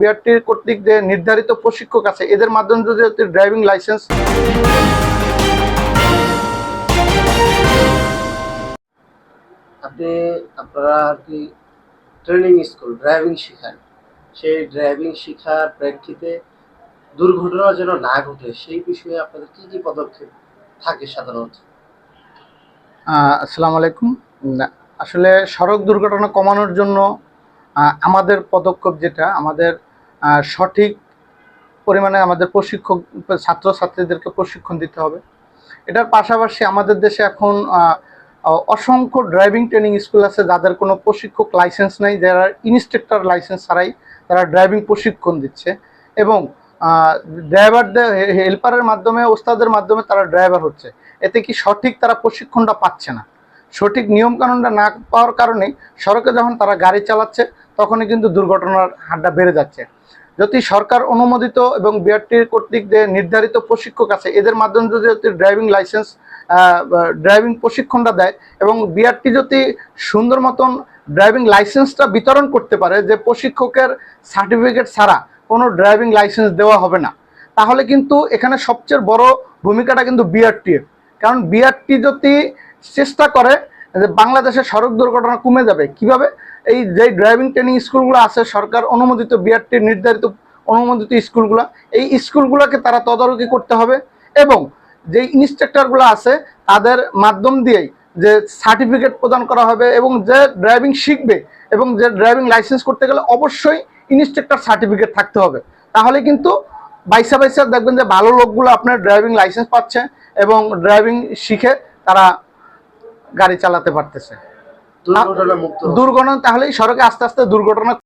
BRT কর্তৃক যে নির্ধারিত প্রশিক্ষক আছে এদের মাধ্যমে যদি ড্রাইভিং লাইসেন্স আপনারা আর কি ট্রেনিং স্কুল ড্রাইভিং শেখান, সেই ড্রাইভিং শেখার প্রেক্ষিতে দুর্ঘটনা যেন না ঘটে সেই বিষয়ে আপনাদের কি কি পদক্ষেপ থাকে সাধারণত? আসসালামু আলাইকুম। আসলে সড়ক দুর্ঘটনা কমানোর জন্য আমাদের পদক্ষেপ যেটা আমাদের সঠিক পরিমাণে আমাদের প্রশিক্ষক ছাত্রছাত্রীদেরকে প্রশিক্ষণ দিতে হবে। এটার পাশাপাশি আমাদের দেশে এখন অসংখ্য ড্রাইভিং ট্রেনিং স্কুল আছে যাদের কোনো প্রশিক্ষক লাইসেন্স নেই, যারা ইনস্ট্রাক্টর লাইসেন্স ছাড়াই তারা ড্রাইভিং প্রশিক্ষণ দিচ্ছে এবং ড্রাইভারদের হেল্পারের মাধ্যমে ওস্তাদের মাধ্যমে তারা ড্রাইভার হচ্ছে। এতে কি সঠিক তারা প্রশিক্ষণটা পাচ্ছে না, সঠিক নিয়মকানুনটা না পাওয়ার কারণে সড়কে যখন তারা গাড়ি চালাচ্ছে তখনই কিন্তু দুর্ঘটনার হারটা বেড়ে যাচ্ছে। যদি সরকার অনুমোদিত এবং বিআরটির কর্তৃক যে নির্ধারিত প্রশিক্ষক আছে এদের মাধ্যমে যদি ড্রাইভিং লাইসেন্স ড্রাইভিং প্রশিক্ষণটা দেয় এবং বিআরটি যদি সুন্দর মতন ড্রাইভিং লাইসেন্সটা বিতরণ করতে পারে যে প্রশিক্ষকের সার্টিফিকেট ছাড়া কোনো ড্রাইভিং লাইসেন্স দেওয়া হবে না, তাহলে কিন্তু এখানে সবচেয়ে বড় ভূমিকাটা কিন্তু বিআরটির। কারণ বিআরটি যদি চেষ্টা করে যে বাংলাদেশের সড়ক দুর্ঘটনা কমে যাবে কিভাবে, এই যে ড্রাইভিং ট্রেনিং স্কুলগুলো আছে সরকার অনুমোদিত বিআরটির নির্ধারিত অনুমোদিত স্কুলগুলো, এই স্কুলগুলোকে তারা তদারকি করতে হবে এবং যে ইনস্ট্রাক্টরগুলো আছে তাদের মাধ্যম দিয়েই যে সার্টিফিকেট প্রদান করা হবে এবং যে ড্রাইভিং শিখবে এবং যে ড্রাইভিং লাইসেন্স করতে গেলে অবশ্যই ইনস্ট্রাক্টর সার্টিফিকেট থাকতে হবে। তাহলে কিন্তু বাইসা দেখবেন যে ভালো লোকগুলো আপনার ড্রাইভিং লাইসেন্স পাচ্ছে এবং ড্রাইভিং শিখে তারা গাড়ি চালাতে পারতেছে। দুর্ঘটনা তাহলেই সড়কে আস্তে আস্তে দুর্ঘটনা